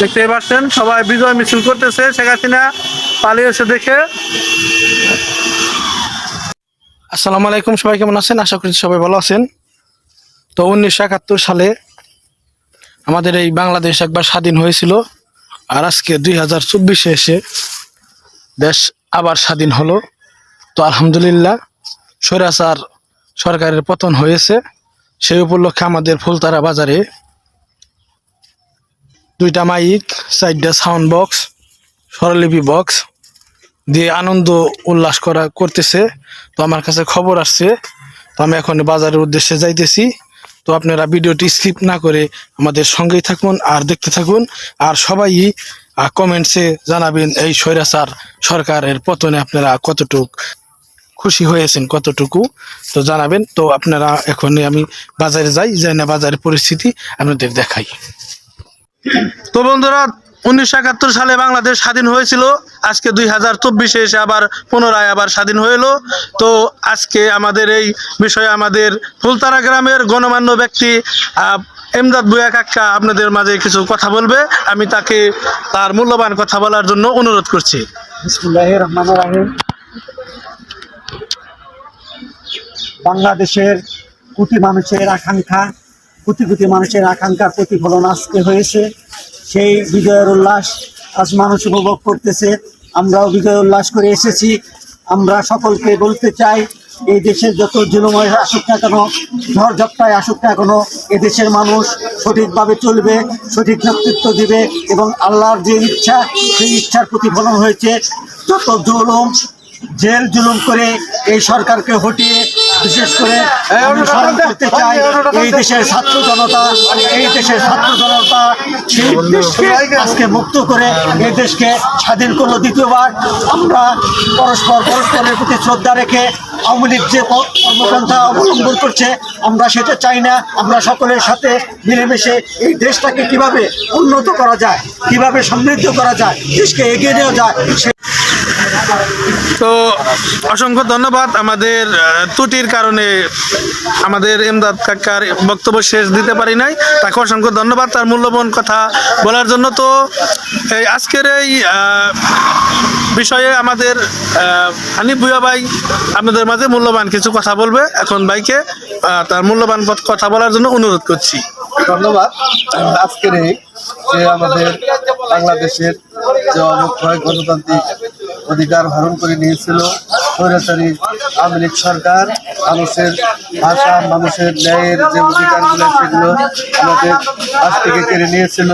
দেখতে পাচ্ছেন সবাই বিজয় মিছিল করতেছে শেখ হাসিনা পালিয়েছে দেখে। আসসালামু আলাইকুম, সবাই কেমন আছেন? আশা করি সবাই ভালো আছেন। তো 1971 সালে আমাদের এই বাংলাদেশ একবার স্বাধীন হয়েছিল, আর আজকে 2024-এ এসে দেশ আবার স্বাধীন হলো। তো আলহামদুলিল্লাহ, স্বৈরাচার সরকারের পতন হয়েছে। সেই উপলক্ষে আমাদের ফুলতারা বাজারে 2টা মাইক, 4টা সাউন্ড বক্স, স্বরলিপি বক্স দিয়ে আনন্দ উল্লাস করতেছে। তো আমার কাছে খবর আসছে, তো আমি এখন বাজারের উদ্দেশ্যে যাইতেছি। তো আপনারা ভিডিওটি স্কিপ না করে আমাদের সঙ্গেই থাকুন আর দেখতে থাকুন। আর সবাই কমেন্টসে জানাবেন এই স্বৈরাচার সরকারের পতনে আপনারা কতটুকু খুশি হয়েছেন, কতটুকু তো জানাবেন। তো আপনারা এখনই আমি বাজারে যাই না বাজারের পরিস্থিতি আপনাদের দেখাই। তো বন্ধুরা, 1971 সালে বাংলাদেশ স্বাধীন হয়েছিল। আজকে 2024-এ এসে আবার পুনরায় আবার স্বাধীন হইল। তো আজকে আমাদের এই বিষয়ে আমাদের ফুলতারা গ্রামের গণমান্য ব্যক্তি এমদাদ ভূঁইয়া কাকা আপনাদের মাঝে কিছু কথা বলবে। আমি তাকে তার মূল্যবান কথা বলার জন্য অনুরোধ করছি। বিসমিল্লাহির রহমানির রহিম। বাংলাদেশের কোটি মানুষের আকাঙ্ক্ষা, কোটি কোটি মানুষের আকাঙ্ক্ষার প্রতিফলন আজকে হয়েছে। সেই বিজয়ের উল্লাস আজ মানুষ উপভোগ করতেছে। আমরাও বিজয় উল্লাস করে এসেছি। আমরা সকলকে বলতে চাই, এই দেশের যত জুলুম আসুক না কেন, ঝড় ঝাপটায় আসুক না কেন, এদেশের মানুষ সঠিকভাবে চলবে, সঠিক নেতৃত্ব দিবে এবং আল্লাহর যে ইচ্ছা, সেই ইচ্ছার প্রতিফলন হয়েছে। যত জুলুম জেল জুলুম করে এই সরকারকে হটিয়ে, বিশেষ করে আমি স্মরণ করতে চাই এই দেশের ছাত্র জনতা, এই দেশের ছাত্র জনতা সেই দেশকে আজকে মুক্ত করে এই দেশকে স্বাধীন করলো দ্বিতীয়বার। আমরা পরস্পরের প্রতি শ্রদ্ধা রেখে আওয়ামী লীগ যে কর্মপন্থা অবলম্বন করছে আমরা সেটা চাই না। আমরা সকলের সাথে মিলেমিশে এই দেশটাকে কিভাবে উন্নত করা যায়, কিভাবে সমৃদ্ধ করা যায়, দেশকে এগিয়ে নেওয়া যায়। তো অসংখ্য ধন্যবাদ। আমাদের ত্রুটির কারণে আমাদের এমদাদ কাকার বক্তব্য শেষ দিতে পারি নাই, তাকে অসংখ্য ধন্যবাদ তার মূল্যবান কথা বলার জন্য। তো এই আজকের এই বিষয়ে আমাদের হানিফ ভূঁইয়া ভাই আপনাদের মাঝে মূল্যবান কিছু কথা বলবে। এখন ভাইকে তার মূল্যবান কথা বলার জন্য অনুরোধ করছি। ধন্যবাদ। আজকের এই যে আমাদের বাংলাদেশের যে অবক্ষয় গণতান্ত্রিক অধিকার হরণ করে নিয়েছিল স্বৈরাচারী আওয়ামী লীগ সরকার, মানুষের ভাষা, মানুষের ন্যায়ের যে অধিকারগুলো সেগুলো আমাদের কাছ থেকে কেড়ে নিয়েছিল।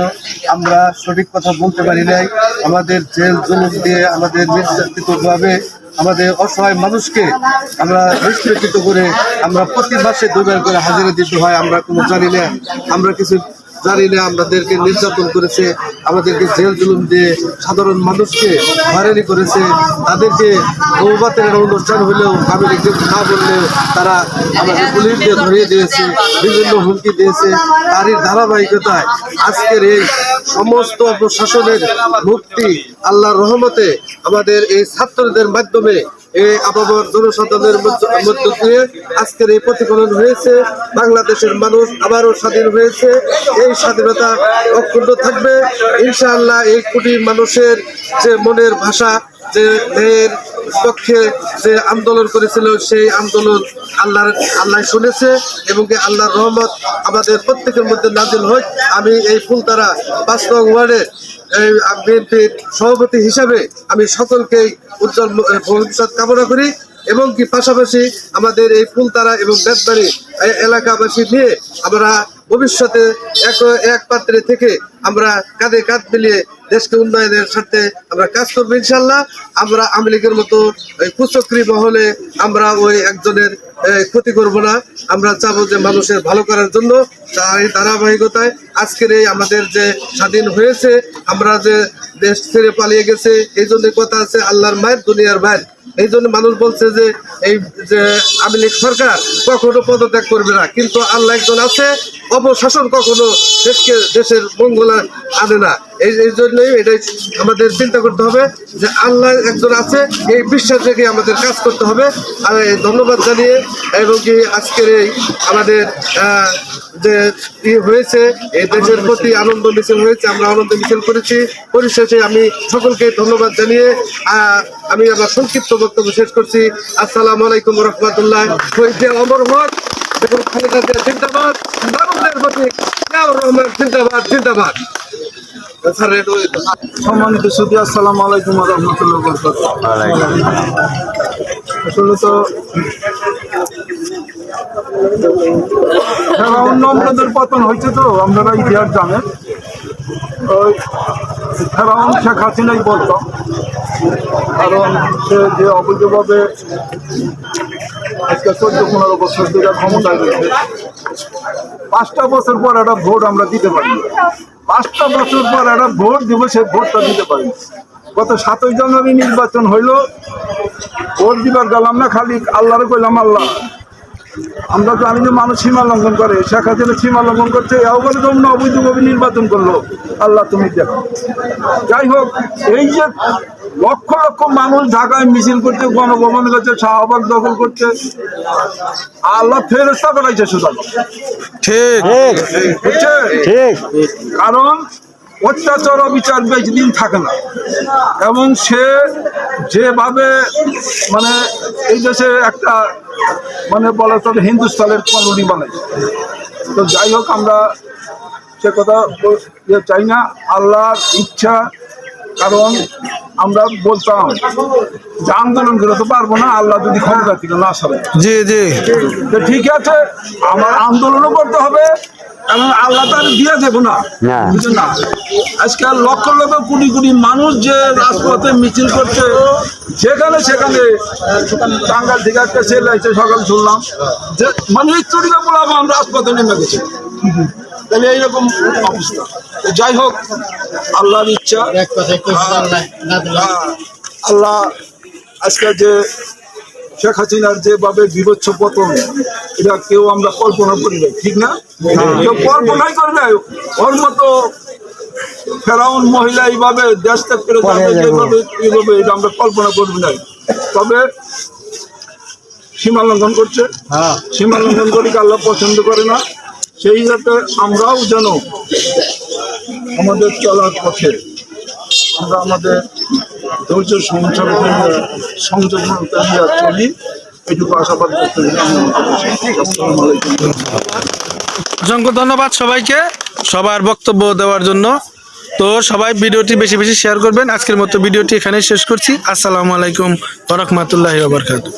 আমরা সঠিক কথা বলতে পারি নাই। আমাদের জেল জুলুম দিয়ে, আমাদের নির্যাতিতভাবে আমাদের অসহায় মানুষকে আমরা নিষ্পেষিত করে আমরা প্রতি মাসে 2 বার করে হাজিরা দিতে হয়। আমরা কোনো জানি না, আমরা কিছু জানি না। আমাদেরকে নির্যাতন করেছে, আমাদেরকে জেল জুলুম দিয়ে সাধারণ মানুষকে হয়রানি করেছে। তাদেরকে বহুবাতের অনুষ্ঠান হলেও আমি না বললেও তারা আমাদের পুলিশ দিয়ে ধরিয়ে দিয়েছে, বিভিন্ন হুমকি দিয়েছে। তারই ধারাবাহিকতায় আজকের এই সমস্ত প্রশাসনের মুক্তি আল্লাহর রহমতে আমাদের এই ছাত্রদের মাধ্যমে এই আবহাওয়ার জনসাধারণের মধ্য দিয়ে আজকের এই প্রতিফলন হয়েছে। বাংলাদেশের মানুষ আবারও স্বাধীন হয়েছে। এই স্বাধীনতা অক্ষুণ্ণ থাকবে ইনশাআল্লাহ। এই কোটি মানুষের যে মনের ভাষা, যে ন্যায়ের পক্ষে যে আন্দোলন করেছিল, সেই আন্দোলন আল্লাহ শুনেছে এবং আল্লাহর রহমত আমাদের প্রত্যেকের মধ্যে নাজিল হোক। আমি এই ফুলতারা 5 নং ওয়ার্ডের বিএনপির সভাপতি হিসাবে আমি সকলকেই উজ্জ্বল ভবিষ্যৎ কামনা করি এবং কি পাশাপাশি আমাদের এই ফুলতারা এবং বেতবাড়ি এলাকাবাসী নিয়ে আমরা ভবিষ্যতে এক পাত্রে থেকে আমরা কাঁধে কাঁধ মিলিয়ে দেশকে উন্নয়নের স্বার্থে আমরা কাজ করবো ইনশাল্লাহ। আমরা আওয়ামী লীগের মতো কুচক্রী মহলে আমরা ওই একজনের ক্ষতি করব না। আমরা চাবো যে মানুষের ভালো করার জন্য। তাই ধারাবাহিকতায় আজকের এই আমাদের যে স্বাধীন হয়েছে, আমরা যে দেশ ছেড়ে পালিয়ে গেছে, এই জন্য কথা আছে আল্লাহর মায়ের দুনিয়ার ভাই। এই জন্য মানুষ বলছে যে এই যে আওয়ামী লীগ সরকার কখনো পদত্যাগ করবে না, কিন্তু আল্লাহ একজন আছে, অপশাসন কখনো দেশের মঙ্গল আনে না। এই জন্যই এটাই আমাদের চিন্তা করতে হবে যে আল্লাহ একজন আছে, এই বিশ্বাস রেখে আমাদের কাজ করতে হবে। আর ধন্যবাদ জানিয়ে এবং কি আজকের এই আমাদের যে হয়েছে এই দেশের প্রতি আনন্দ মিছিল হয়েছে, আমরা আনন্দ মিছিল করেছি। পরিশেষে আমি সকলকে ধন্যবাদ জানিয়ে আমি আমার সংক্ষিপ্ত বক্তব্য শেষ করছি। আসসালামু আলাইকুম রহমতুল্লাহ। শহীদ অমর হক এবং খালেদা জিয়া জিন্দাবাদ, আনন্দের প্রতীক জিয়াউর রহমান জিন্দাবাদ জিন্দাবাদ। সম্মানিত সুদী, আসসালামু আলাইকুম ওয়া রাহমাতুল্লাহি ওয়া বারাকাতুহু। আসলে তো নম্রদের পতন হয়েছে, তো আপনারা ইতিহাস জানেন। ওই ফেরাউন শেখ হাসিনাই বলতাম, কারণ সে যে অবৈধভাবে আজকে 14-15 বছর ধরে ক্ষমতায় রয়েছে, 5টা বছর পর একটা ভোট আমরা দিতে পারি। 5টা বছর পর একটা ভোট দিব, সেই ভোটটা দিতে পারি। গত 7ই জানুয়ারি নির্বাচন হইল, ভোট দিবার গেলাম না, খালি আল্লাহরে কইলাম, আল্লাহ আমরা জানি যে মানুষ সীমা লঙ্ঘন করে, শেখ হাসিনা সীমা লঙ্ঘন করছে, এও বলে তোমরা অবৈধভাবে নির্বাচন করলো, আল্লাহ তুমি দেখো। যাই হোক, এই যে লক্ষ লক্ষ মানুষ ঢাকায় মিছিল করছে, গণভবন করছে, শাহবাগ দখল করছে, আল্লাহ ফেরেশতা করাইছে সুতরাং। ঠিক বুঝছে? কারণ অত্যাচার অবিচার বেশি দিন থাকে না, এবং সে যেভাবে মানে এই দেশে একটা মানে বলা চলে হিন্দুস্তানের কলোনি বানাইছে। তো যাই হোক, আমরা সে কথা চাই না, আল্লাহর ইচ্ছা। কারণ আমরা বলতাম যে আন্দোলন করে তো পারবো না, আল্লাহ যদি ক্ষমতা থেকে না সরে। জি জি, তো ঠিক আছে, আমার আন্দোলনও করতে হবে, এবং আল্লাহ তার দিয়ে দেবো না, বুঝলেন না? আজকে লক্ষ লক্ষ কোটি কোটি মানুষ যে রাজপথে মিছিল করছে, যেখানে সেখানে টাঙ্গাল থেকে একটা ছেলে আছে, সকাল শুনলাম যে মানে চুরিকা বললাম রাজপথে নেমে গেছে। তাহলে এইরকম অবস্থা। যাই হোক, আল্লাহর ইচ্ছা। আল্লাহ আজকে যে শেখ হাসিনার যেভাবে বিভৎস পতন, এটা কেউ আমরা কল্পনা করি নাই, ঠিক না? কেউ কল্পনাই করে নাই ওর মতো ফেরাউন মহিলা এইভাবে দেশ ত্যাগ করে যাবে, এইভাবে এটা আমরা কল্পনা করবি নাই। তবে সীমা লঙ্ঘন করছে, সীমা লঙ্ঘন করি আল্লাহ পছন্দ করে না। সেই হিসাবে আমরাও যেন আমাদের চলার পথে আমরা আমাদের ধৈর্য সংযমতা নিয়ে চলি, এইটুকু আশাবাদ করতে আসসালামু আলাইকুম। অসংখ্য ধন্যবাদ সবাইকে সবার বক্তব্য দেওয়ার জন্য। তো সবাই ভিডিওটি বেশি বেশি শেয়ার করবেন। আজকের মতো ভিডিওটি এখানেই শেষ করছি। আসসালামু আলাইকুম ওয়া রাহমাতুল্লাহি ওয়া বারাকাতুহু।